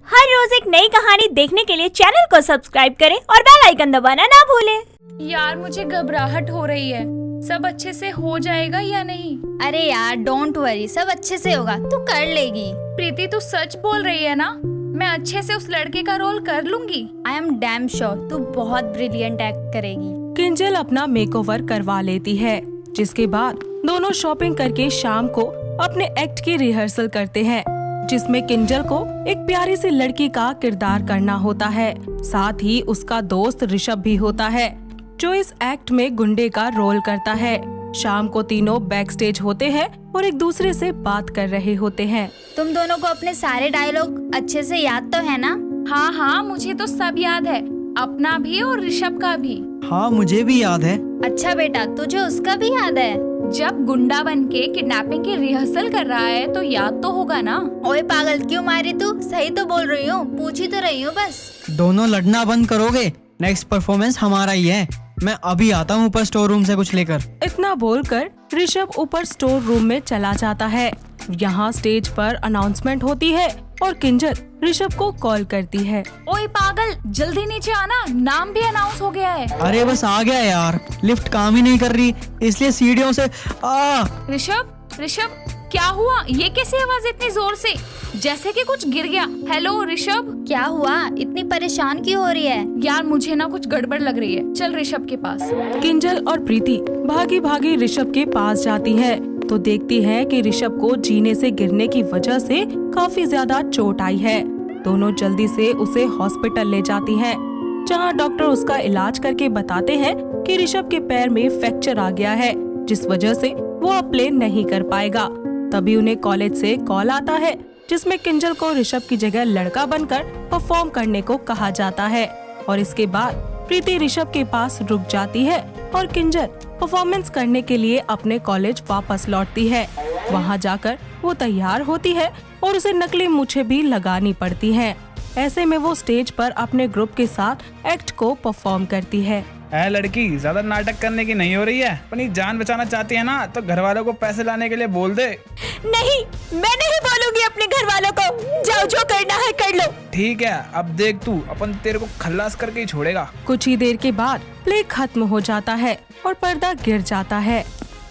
हर रोज एक नई कहानी देखने के लिए चैनल को सब्सक्राइब करें और बेल आइकन दबाना ना भूलें। यार मुझे घबराहट हो रही है, सब अच्छे से हो जाएगा या नहीं? अरे यार डोंट वरी, सब अच्छे से होगा, तू कर लेगी। प्रीति तू सच बोल रही है ना? मैं अच्छे से उस लड़के का रोल कर लूंगी। आई एम डैम श्योर तू बहुत ब्रिलियंट एक्ट करेगी। किंजल अपना मेकओवर करवा लेती है, जिसके बाद दोनों शॉपिंग करके शाम को अपने एक्ट की रिहर्सल करते हैं, जिसमें किंजल को एक प्यारी सी लड़की का किरदार करना होता है। साथ ही उसका दोस्त ऋषभ भी होता है, जो इस एक्ट में गुंडे का रोल करता है। शाम को तीनों बैक स्टेज होते हैं और एक दूसरे से बात कर रहे होते हैं। तुम दोनों को अपने सारे डायलॉग अच्छे से याद तो है ना? हाँ हाँ मुझे तो सब याद है, अपना भी और ऋषभ का भी। हाँ मुझे भी याद है। अच्छा बेटा, तुझे उसका भी याद है? जब गुंडा बन के किडनैपिंग की रिहर्सल कर रहा है तो याद तो होगा ना। ओए पागल, क्यों मारी तू? सही तो बोल रही हूँ, पूछ ही तो रही हूँ बस। दोनों लड़ना बंद करोगे? नेक्स्ट परफॉर्मेंस हमारा ही है। मैं अभी आता हूँ ऊपर स्टोर रूम से कुछ लेकर। इतना बोलकर ऋषभ ऊपर स्टोर रूम में चला जाता है। यहाँ स्टेज पर अनाउंसमेंट होती है और किंजल ऋषभ को कॉल करती है। ओए पागल, जल्दी नीचे आना, नाम भी अनाउंस हो गया है। अरे बस आ गया यार, लिफ्ट काम ही नहीं कर रही, इसलिए सीढ़ियों से ऋषभ ऋषभ क्या हुआ? ये कैसी आवाज इतनी जोर से, जैसे कि कुछ गिर गया। हेलो ऋषभ। क्या हुआ? इतनी परेशान क्यों हो रही है? यार मुझे ना कुछ गड़बड़ लग रही है, चल ऋषभ के पास। किंजल और प्रीति भागी भागी ऋषभ के पास जाती है तो देखती है कि ऋषभ को जीने से गिरने की वजह से काफी ज्यादा चोट आई है। दोनों जल्दी से उसे हॉस्पिटल ले जाती हैं, जहां डॉक्टर उसका इलाज करके बताते हैं कि ऋषभ के पैर में फ्रैक्चर आ गया है, जिस वजह से वो अब प्ले नहीं कर पाएगा। तभी उन्हें कॉलेज से कॉल आता है, जिसमें किंजल को ऋषभ की जगह लड़का बनकर परफॉर्म करने को कहा जाता है। और इसके बाद प्रीति ऋषभ के पास रुक जाती है और किंजल परफॉर्मेंस करने के लिए अपने कॉलेज वापस लौटती है। वहां जाकर वो तैयार होती है और उसे नकली मूछें भी लगानी पड़ती हैं। ऐसे में वो स्टेज पर अपने ग्रुप के साथ एक्ट को परफॉर्म करती है। लड़की ज्यादा नाटक करने की नहीं हो रही है, अपनी जान बचाना चाहती है ना तो घर वालों को पैसे लाने के लिए बोल दे। नहीं, मैं नहीं बोलूंगी अपने घर वालों को। जाओ, जो करना है कर लो। ठीक है, अब देख तू, अपन तेरे को खल्लास करके ही छोड़ेगा। कुछ ही देर के बाद प्ले खत्म हो जाता है और पर्दा गिर जाता है,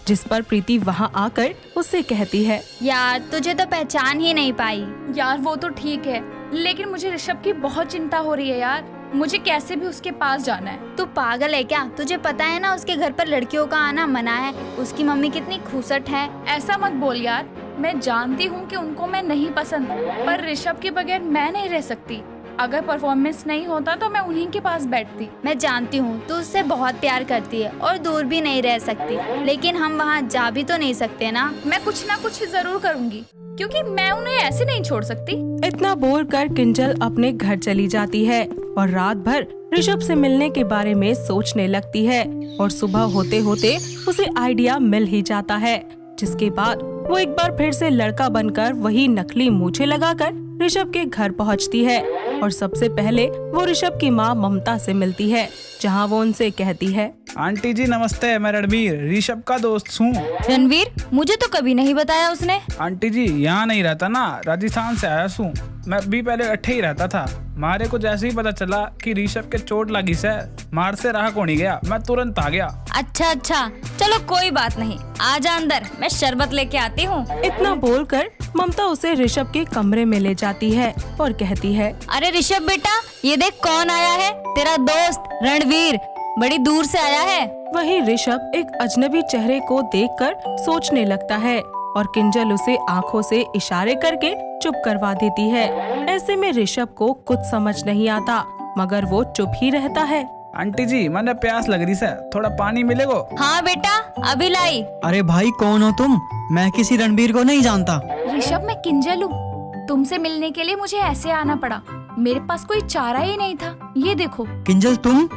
जिस पर प्रीति वहां आकर उससे कहती है, यार तुझे तो पहचान ही नहीं पाई। यार वो तो ठीक है, लेकिन मुझे ऋषभ की बहुत चिंता हो रही है यार। मुझे कैसे भी उसके पास जाना है। तू पागल है क्या? तुझे पता है ना उसके घर पर लड़कियों का आना मना है। उसकी मम्मी कितनी खूसट है। ऐसा मत बोल यार, मैं जानती हूँ कि उनको मैं नहीं पसंद, पर ऋषभ के बगैर मैं नहीं रह सकती। अगर परफॉर्मेंस नहीं होता तो मैं उन्हीं के पास बैठती। मैं जानती हूँ तू उससे बहुत प्यार करती है और दूर भी नहीं रह सकती, लेकिन हम वहाँ जा भी तो नहीं सकते ना। मैं कुछ ना कुछ जरूर करूँगी, क्योंकि मैं उन्हें ऐसे नहीं छोड़ सकती। इतना बोलकर किंजल अपने घर चली जाती है और रात भर ऋषभ से मिलने के बारे में सोचने लगती है। और सुबह होते होते उसे आइडिया मिल ही जाता है, जिसके बाद वो एक बार फिर से लड़का बनकर वही नकली मूछें लगाकर ऋषभ के घर पहुंचती है। और सबसे पहले वो ऋषभ की माँ ममता से मिलती है, जहां वो उनसे कहती है, आंटी जी नमस्ते, मैं रणबीर ऋषभ का दोस्त हूँ। रणवीर? मुझे तो कभी नहीं बताया उसने। आंटी जी यहाँ नहीं रहता ना, राजस्थान से आया हूँ। मैं भी पहले अट्ठे ही रहता था। मारे को जैसे ही पता चला कि ऋषभ के चोट लगी से, मार से रहा कोनी गया, मैं तुरंत आ गया। अच्छा अच्छा, चलो कोई बात नहीं, आजा अंदर, मैं शरबत लेके आती हूँ। इतना बोलकर ममता उसे ऋषभ के कमरे में ले जाती है और कहती है, अरे ऋषभ बेटा, ये देख कौन आया है, तेरा दोस्त रणवीर, बड़ी दूर से आया है। वहीं ऋषभ एक अजनबी चेहरे को देखकर सोचने लगता है और किंजल उसे आंखों से इशारे करके चुप करवा देती है। ऐसे में ऋषभ को कुछ समझ नहीं आता, मगर वो चुप ही रहता है। आंटी जी मैंने प्यास लग रही से, थोड़ा पानी मिलेगो? हाँ बेटा, अभी लाई। अरे भाई कौन हो तुम? मैं किसी रणबीर को नहीं जानता। ऋषभ मैं किंजल हूँ, तुमसे मिलने के लिए मुझे ऐसे आना पड़ा, मेरे पास कोई चारा ही नहीं था। ये देखो। किंजल तुम,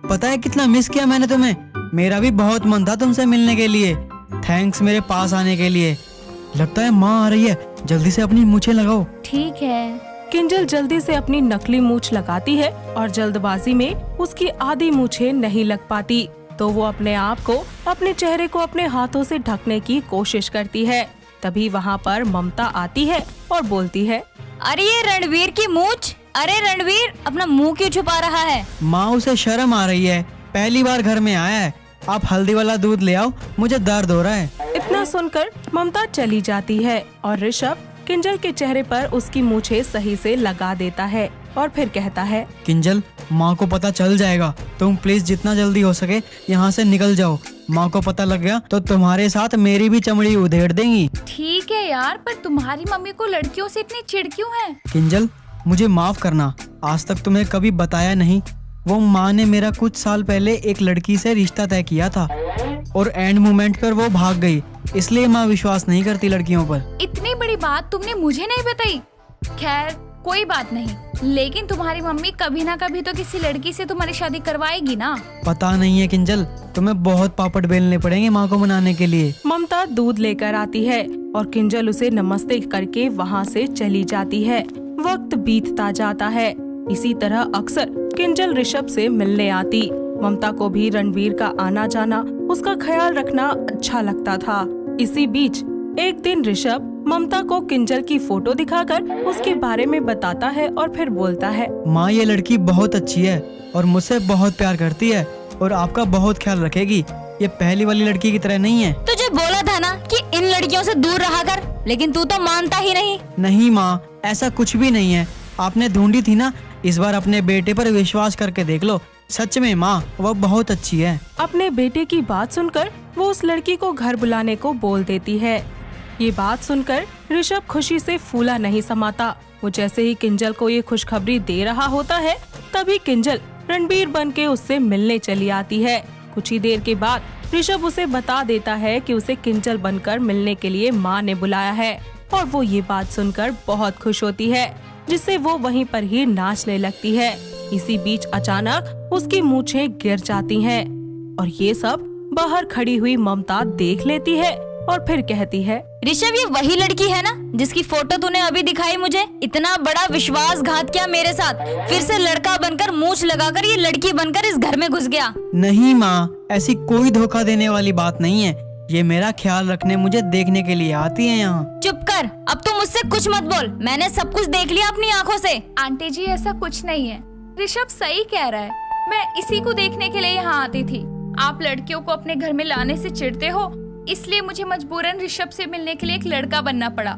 पता है कितना मिस किया मैंने तुम्हें। मेरा भी बहुत मन था तुमसे मिलने के लिए। थैंक्स मेरे पास आने के लिए। लगता है माँ आ रही है, जल्दी से अपनी मूछें लगाओ। ठीक है। किंजल जल्दी से अपनी नकली मूछ लगाती है और जल्दबाजी में उसकी आधी मूछें नहीं लग पाती, तो वो अपने आप को, अपने चेहरे को अपने हाथों से ढकने की कोशिश करती है। तभी वहाँ पर ममता आती है और बोलती है, अरे ये रणवीर की मूंछ। अरे रणवीर अपना मुंह क्यों छुपा रहा है? माँ उसे शर्म आ रही है, पहली बार घर में आया है। आप हल्दी वाला दूध ले आओ, मुझे दर्द हो रहा है। इतना सुनकर ममता चली जाती है और ऋषभ किंजल के चेहरे पर उसकी मूछें सही से लगा देता है और फिर कहता है, किंजल, माँ को पता चल जाएगा, तुम प्लीज जितना जल्दी हो सके यहाँ से निकल जाओ। माँ को पता लग गया तो तुम्हारे साथ मेरी भी चमड़ी उधेड़ देंगी। ठीक है यार, पर तुम्हारी मम्मी को लड़कियों से इतनी चिढ़ क्यों है? किंजल, मुझे माफ करना, आज तक तुम्हें कभी बताया नहीं। वो माँ ने मेरा कुछ साल पहले एक लड़की से रिश्ता तय किया था और एंड मोमेंट पर वो भाग गई, इसलिए माँ विश्वास नहीं करती लड़कियों पर। इतनी बड़ी बात तुमने मुझे नहीं बताई। खैर कोई बात नहीं, लेकिन तुम्हारी मम्मी कभी ना कभी तो किसी लड़की से तुम्हारी शादी करवाएगी ना। पता नहीं है किंजल, तुम्हें बहुत पापड़ बेलने पड़ेंगे माँ को मनाने के लिए। ममता दूध लेकर आती है और किंजल उसे नमस्ते करके वहाँ से चली जाती है। वक्त बीतता जाता है। इसी तरह अक्सर किंजल ऋषभ से मिलने आती। ममता को भी रणवीर का आना जाना, उसका ख्याल रखना अच्छा लगता था। इसी बीच एक दिन ऋषभ ममता को किंजल की फोटो दिखाकर उसके बारे में बताता है और फिर बोलता है, माँ ये लड़की बहुत अच्छी है और मुझसे बहुत प्यार करती है और आपका बहुत ख्याल रखेगी। ये पहली वाली लड़की की तरह नहीं है। तुझे बोला था ना कि इन लड़कियों से दूर रहा कर, लेकिन तू तो मानता ही नहीं। नहीं माँ, ऐसा कुछ भी नहीं है। आपने ढूंढी थी ना, इस बार अपने बेटे पर विश्वास करके देख लो। सच में माँ, वो बहुत अच्छी है। अपने बेटे की बात सुनकर वो उस लड़की को घर बुलाने को बोल देती है। ये बात सुनकर ऋषभ खुशी से फूला नहीं समाता। वो जैसे ही किंजल को ये खुशखबरी दे रहा होता है, तभी किंजल रणबीर बन के उससे मिलने चली आती है। कुछ ही देर के बाद ऋषभ उसे बता देता है कि उसे किंजल बनकर मिलने के लिए माँ ने बुलाया है और वो ये बात सुनकर बहुत खुश होती है, जिससे वो वहीं पर ही नाचने लगती है। इसी बीच अचानक उसकी मूछें गिर जाती हैं और ये सब बाहर खड़ी हुई ममता देख लेती है और फिर कहती है, ऋषभ ये वही लड़की है ना जिसकी फोटो तूने अभी दिखाई मुझे? इतना बड़ा विश्वासघात किया मेरे साथ, फिर से लड़का बनकर मूछ लगाकर ये लड़की बनकर इस घर में घुस गया। नहीं माँ, ऐसी कोई धोखा देने वाली बात नहीं है। ये मेरा ख्याल रखने मुझे देखने के लिए आती है यहाँ। चुप कर, अब तुम मुझसे कुछ मत बोल। मैंने सब कुछ देख लिया अपनी आँखों से। आंटी जी ऐसा कुछ नहीं है, ऋषभ सही कह रहा है। मैं इसी को देखने के लिए यहाँ आती थी। आप लड़कियों को अपने घर में लाने से चिढ़ते हो, इसलिए मुझे मजबूरन ऋषभ से मिलने के लिए एक लड़का बनना पड़ा।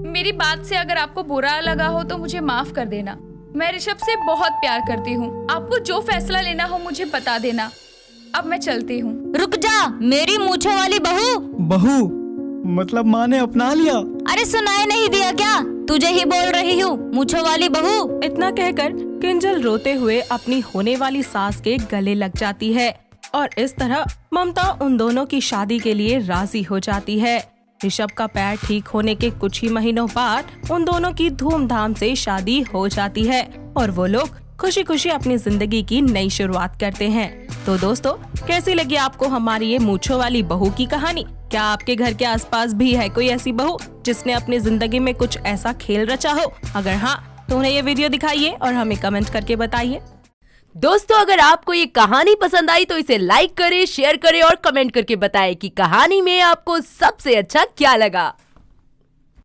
मेरी बात से अगर आपको बुरा लगा हो तो मुझे माफ कर देना। मैं ऋषभ से बहुत प्यार करती हूँ। आपको जो फैसला लेना हो मुझे बता देना। अब मैं चलती हूँ। रुक जा मेरी मूछों वाली बहू। बहू मतलब माँ ने अपना लिया? अरे सुनाई नहीं दिया क्या? तुझे ही बोल रही हूँ, मूछों वाली बहू। इतना कहकर किंजल रोते हुए अपनी होने वाली सास के गले लग जाती है और इस तरह ममता उन दोनों की शादी के लिए राजी हो जाती है। ऋषभ का पैर ठीक होने के कुछ ही महीनों बाद उन दोनों की धूमधाम से शादी हो जाती है और वो लोग खुशी खुशी अपनी जिंदगी की नई शुरुआत करते हैं। तो दोस्तों, कैसी लगी आपको हमारी ये मूछों वाली बहू की कहानी? क्या आपके घर के आसपास भी है कोई ऐसी बहू जिसने अपनी जिंदगी में कुछ ऐसा खेल रचा हो? अगर हाँ, तो उन्हें ये वीडियो दिखाइए और हमें कमेंट करके बताइए। दोस्तों, अगर आपको ये कहानी पसंद आई तो इसे लाइक करें, शेयर करें और कमेंट करके बताएं कि कहानी में आपको सबसे अच्छा क्या लगा।